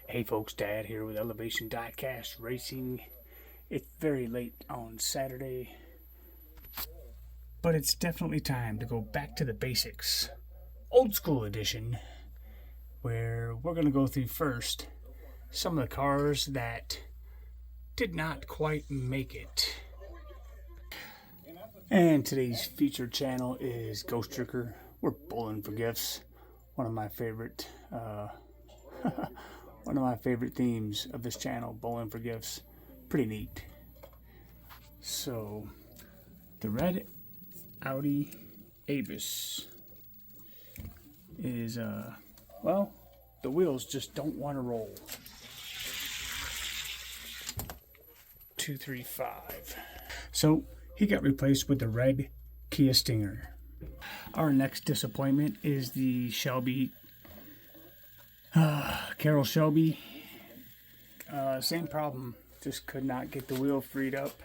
Hey folks, Dad here with Elevation Diecast Racing. It's very late on Saturday, but it's definitely time to go back to the basics. Old school edition, where we're going to go through first some of the cars that did not quite make it. And today's featured channel is Ghost Tricker. We're bowling for gifts. One of my favorite themes of this channel, bowling for gifts. Pretty neat. So, the red Audi Avis is, well, the wheels just don't want to roll. 235. So, he got replaced with the red Kia Stinger. Our next disappointment is the Shelby Carroll Shelby. Same problem, just could not get the wheel freed up.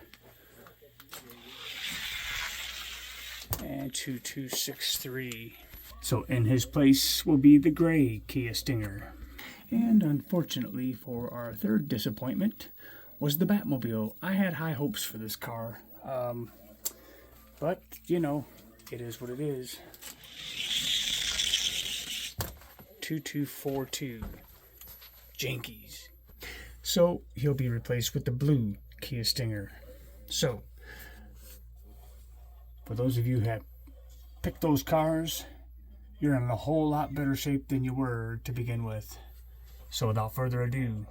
And 2263. So in his place will be the gray Kia Stinger. And unfortunately for our third disappointment was the Batmobile. I had high hopes for this car. But, you know, it is what it is. 2242. Jankies. So he'll be replaced with the blue Kia Stinger. So, for those of you who have picked those cars, you're in a whole lot better shape than you were to begin with. So without further ado,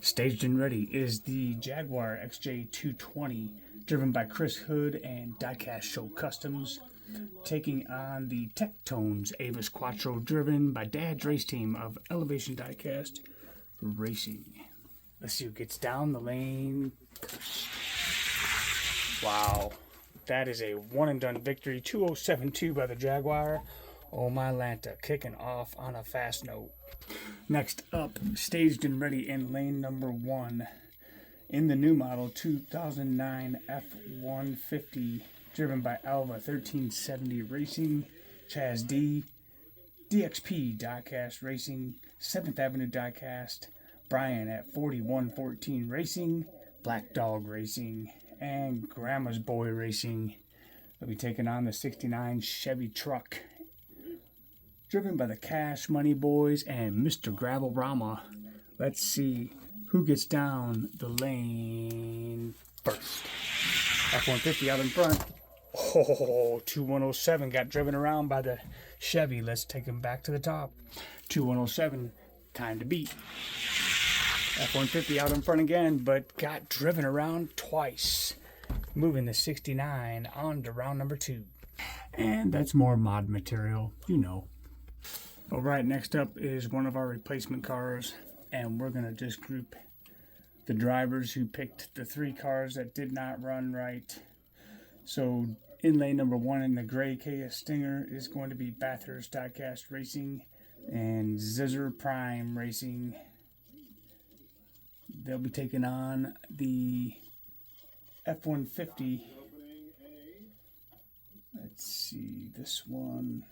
staged and ready is the Jaguar XJ220, driven by Chris Hood and Diecast Show Customs, taking on the Tectones Avis Quattro, driven by Dad's race team of Elevation Diecast Racing. Let's see who gets down the lane first. Wow, that is a one and done victory. 2072 by the Jaguar. Oh my Lanta, kicking off on a fast note. Next up, staged and ready in lane number 1 in the new model 2009 F-150, driven by Alva 1370 Racing, Chaz D, DXP Diecast Racing, 7th Avenue Diecast, Brian at 4114 Racing, Black Dog Racing, and Grandma's Boy Racing. They'll be taking on the 69 Chevy truck, driven by the Cash Money Boys and Mr. Gravel Rama. Let's see who gets down the lane first. F-150 out in front. Oh, 2107 got driven around by the Chevy. Let's take him back to the top. 2107, time to beat. F-150 out in front again, but got driven around twice, moving the 69 on to round number 2. And that's more mod material, you know. All right, next up is one of our replacement cars, and we're going to just group the drivers who picked the 3 cars that did not run right. So in lane number 1 in the gray Kia Stinger is going to be Bathurst Diecast Racing and Zizzer Prime Racing. They'll be taking on the F-150. Let's see, this one.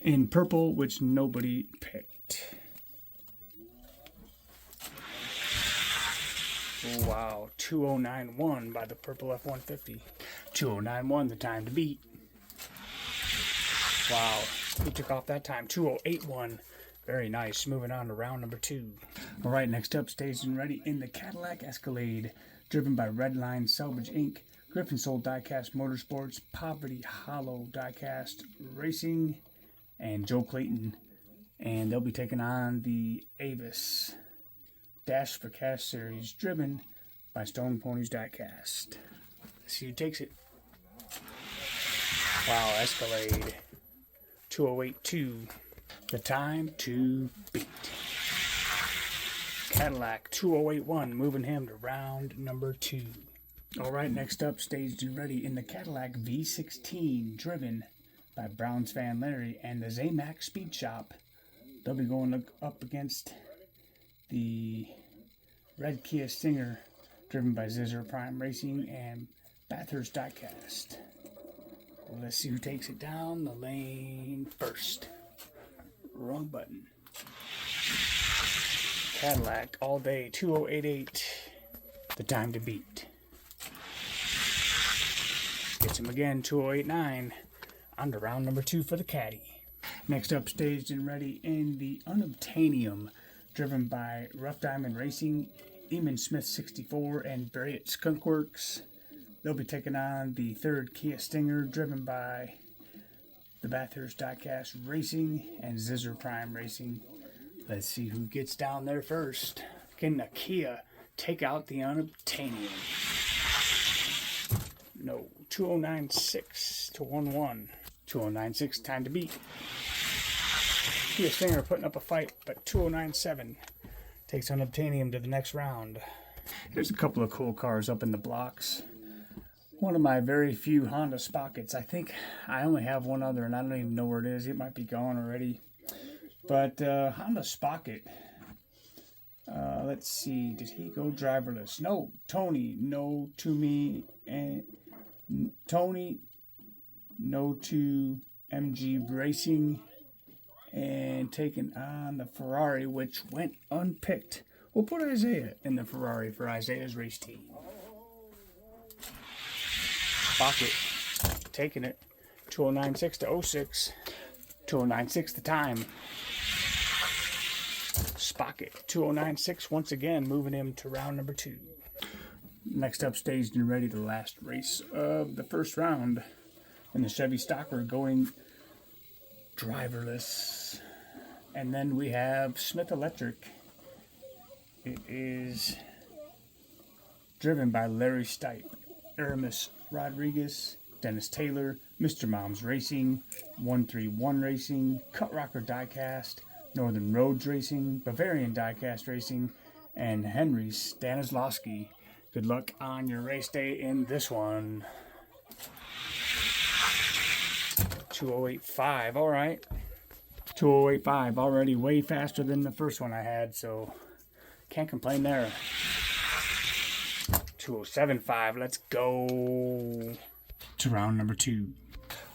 In purple, which nobody picked. Oh, wow, 2091 by the purple F-150. 2091, the time to beat. Wow, he took off that time. 2081, very nice. Moving on to round number 2. All right, next up, staged and ready in the Cadillac Escalade, driven by Redline Salvage Inc., Griffin Soul Diecast Motorsports, Poverty Hollow Diecast Racing, and Joe Clayton. And they'll be taking on the Avis Dash for Cash Series, driven by Stone Ponies Diecast. Let's see who takes it. Wow, Escalade. 2082. The time to beat. Cadillac 2081, moving him to round number 2. All right, next up, staged and ready in the Cadillac V16, driven by Browns fan Larry and the Zamac Speed Shop. They'll be going up against the red Kia Stinger, driven by Zizzer Prime Racing and Bathurst Diecast. Let's see who takes it down the lane first. Wrong button. Cadillac all day, 2088. The time to beat. Gets him again, 2089. On to round number 2 for the caddy. Next up, staged and ready in the Unobtainium, driven by Rough Diamond Racing, Eamon Smith 64, and Barrett Skunkworks. They'll be taking on the third Kia Stinger, driven by the Bathurst Diecast Racing and Zizzer Prime Racing. Let's see who gets down there first. Can the Kia take out the Unobtainium? No, 2096 to 11. 2096, time to beat. Kia Stinger putting up a fight, but 2097 takes Unobtainium to the next round. Here's a couple of cool cars up in the blocks. One of my very few Honda Spockets. I think I only have one other, and I don't even know where it is. It might be gone already. But Honda Spocket. Let's see. Did he go driverless? No. Tony. No to me. And Tony. No to MG Racing. And taking on the Ferrari, which went unpicked. We'll put Isaiah in the Ferrari for Isaiah's race team. Spocket taking it. 2096 to 06. 2096 the time. Spocket 2096 once again, moving him to round number 2. Next up, staged and ready, the last race of the first round in the Chevy Stalker, going driverless. And then we have Smith Electric. It is driven by Larry Stipe, Aramis Rodriguez, Dennis Taylor, Mr. Mom's Racing, 131 Racing, Cut Rocker Diecast, Northern Roads Racing, Bavarian Diecast Racing, and Henry Stanislawski. Good luck on your race day in this one. 2085, all right. 2085, already way faster than the first one I had, so can't complain there. 2075, let's go to round number 2.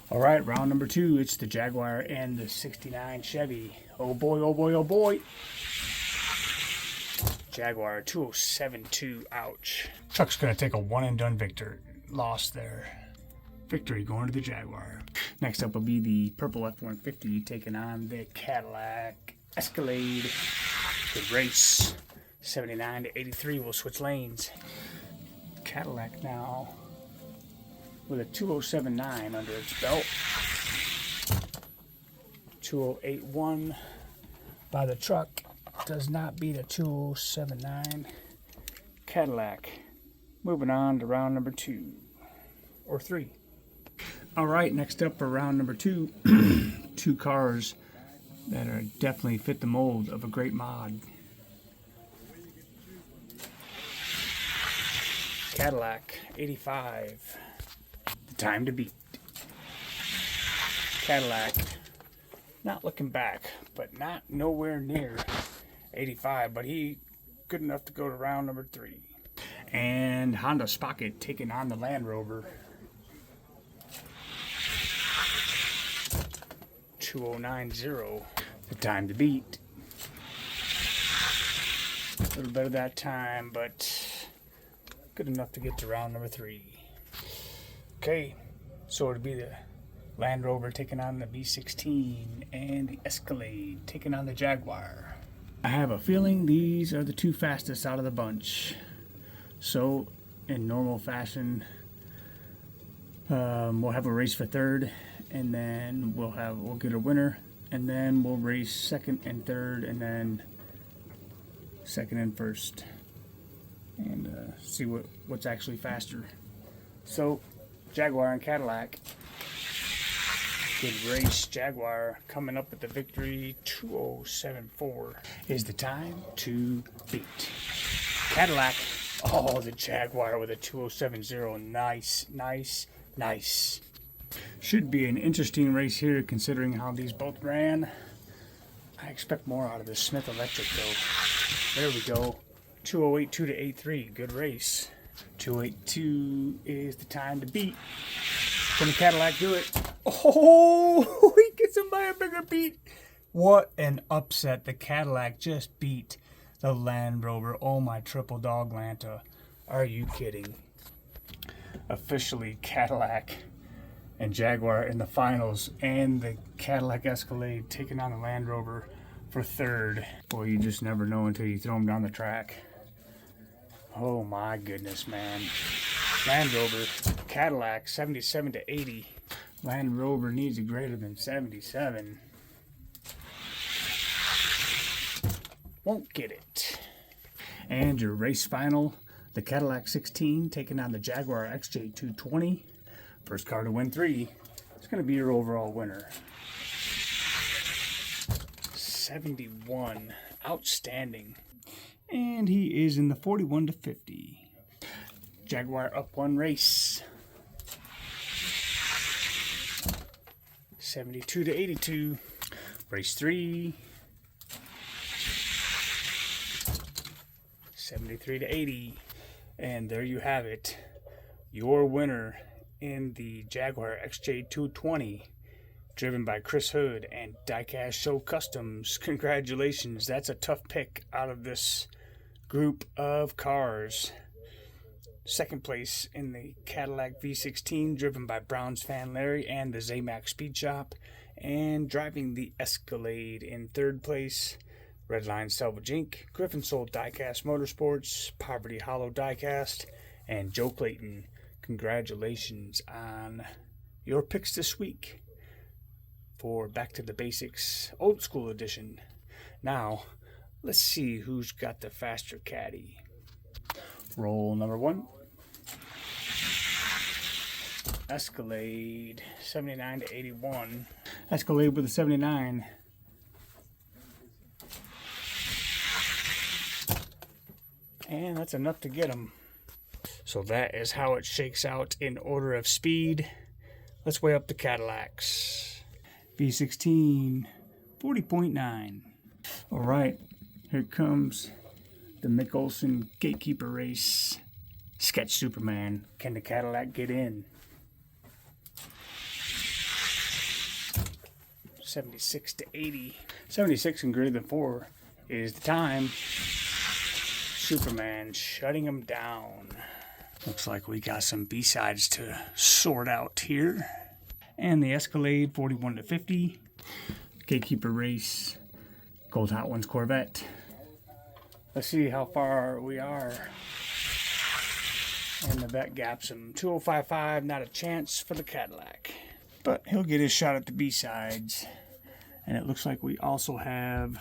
All right, round number 2, it's the Jaguar and the 69 Chevy. Oh boy, oh boy, oh boy. Jaguar 2072, ouch. Truck's gonna take a one and done loss there. Victory going to the Jaguar. Next up will be the purple F-150 taking on the Cadillac Escalade. Good race. 79 to 83 will switch lanes. Cadillac now with a 2079 under its belt. 2081 by the truck does not beat a 2079. Cadillac moving on to round number 2 or 3. All right, next up for round number 2, 2 cars that are definitely fit the mold of a great mod. Cadillac 85, the time to beat. Cadillac, not looking back, but not nowhere near 85, but he good enough to go to round number 3. And Honda Spocket taking on the Land Rover. 2090, the time to beat. A little better that time, but good enough to get to round number 3. Okay, so it'll be the Land Rover taking on the B16 and the Escalade taking on the Jaguar. I have a feeling these are the 2 fastest out of the bunch. So, in normal fashion, we'll have a race for 3rd, and then we'll get a winner, and then we'll race 2nd and 3rd, and then 2nd and 1st, and see what's actually faster. So, Jaguar and Cadillac. Good race. Jaguar coming up with the victory. 2074 is the time to beat. Cadillac. Oh, the Jaguar with a 2070. Nice, nice, nice. Should be an interesting race here considering how these both ran. I expect more out of the Smith Electric though. There we go. 2082 to 83. Good race. 282 is the time to beat. Can the Cadillac do it? Oh, he gets him by a bigger beat. What an upset. The Cadillac just beat the Land Rover. Oh, my triple dog Lanta. Are you kidding? Officially Cadillac and Jaguar in the finals, and the Cadillac Escalade taking on the Land Rover for third. Boy, you just never know until you throw them down the track. Oh my goodness, man. Land Rover, Cadillac 77 to 80. Land Rover needs a greater than 77. Won't get it. And your race final, the Cadillac 16 taking on the Jaguar XJ220. First car to win 3. It's going to be your overall winner. 71. Outstanding. And he is in the 41 to 50. Jaguar up 1 race. 72 to 82. Race 3. 73 to 80. And there you have it. Your winner in the Jaguar XJ220, driven by Chris Hood and Diecast Show Customs. Congratulations. That's a tough pick out of this group of cars. Second place in the Cadillac V16, driven by Browns fan Larry and the Zamac Speed Shop. And driving the Escalade in third place, Redline Salvage Inc., Griffin Sold Diecast Motorsports, Poverty Hollow Diecast, and Joe Clayton. Congratulations on your picks this week for Back to the Basics Old School Edition. Now, let's see who's got the faster caddy. Roll number 1. Escalade 79 to 81. Escalade with a 79. And that's enough to get him. So that is how it shakes out in order of speed. Let's weigh up the Cadillacs. V16, 40.9. All right, here comes the Mick Olson Gatekeeper race. Sketch Superman. Can the Cadillac get in? 76 to 80. 76 and greater than 4 is the time. Superman shutting him down. Looks like we got some B-sides to sort out here. And the Escalade 41 to 50. Gatekeeper race. Gold Hot Ones Corvette. Let's see how far we are. And the vet gaps him. 2055, not a chance for the Cadillac. But he'll get his shot at the B-sides. And it looks like we also have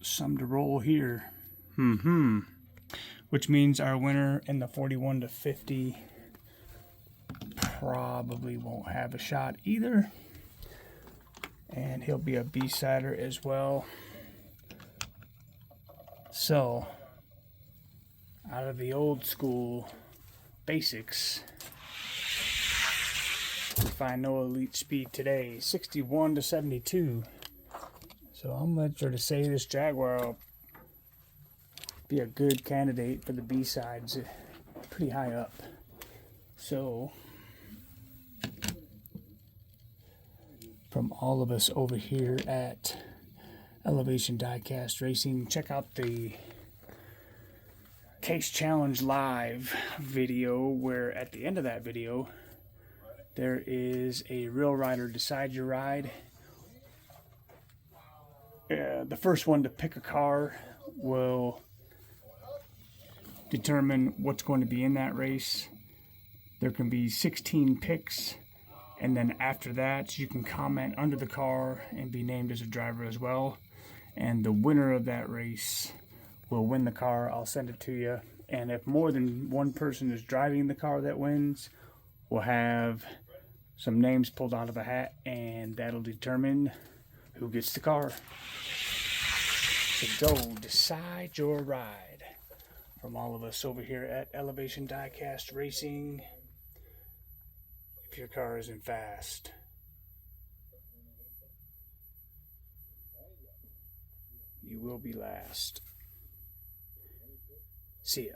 some to roll here. Which means our winner in the 41 to 50 probably won't have a shot either. And he'll be a B-sider as well. So, out of the Old School Basics, we find no elite speed today. 61 to 72. So I'm venture to say this Jaguar will be a good candidate for the B-sides, pretty high up. So, from all of us over here at Elevation Diecast Racing, check out the Case Challenge Live video, where at the end of that video, there is a Real Rider Decide Your Ride. The first one to pick a car will determine what's going to be in that race. There can be 16 picks, and then after that you can comment under the car and be named as a driver as well, and the winner of that race will win the car. I'll send it to you, and if more than one person is driving the car that wins, we'll have some names pulled out of a hat, and that'll determine who gets the car. So go decide your ride. From all of us over here at Elevation Diecast Racing, if your car isn't fast, you will be last. See ya.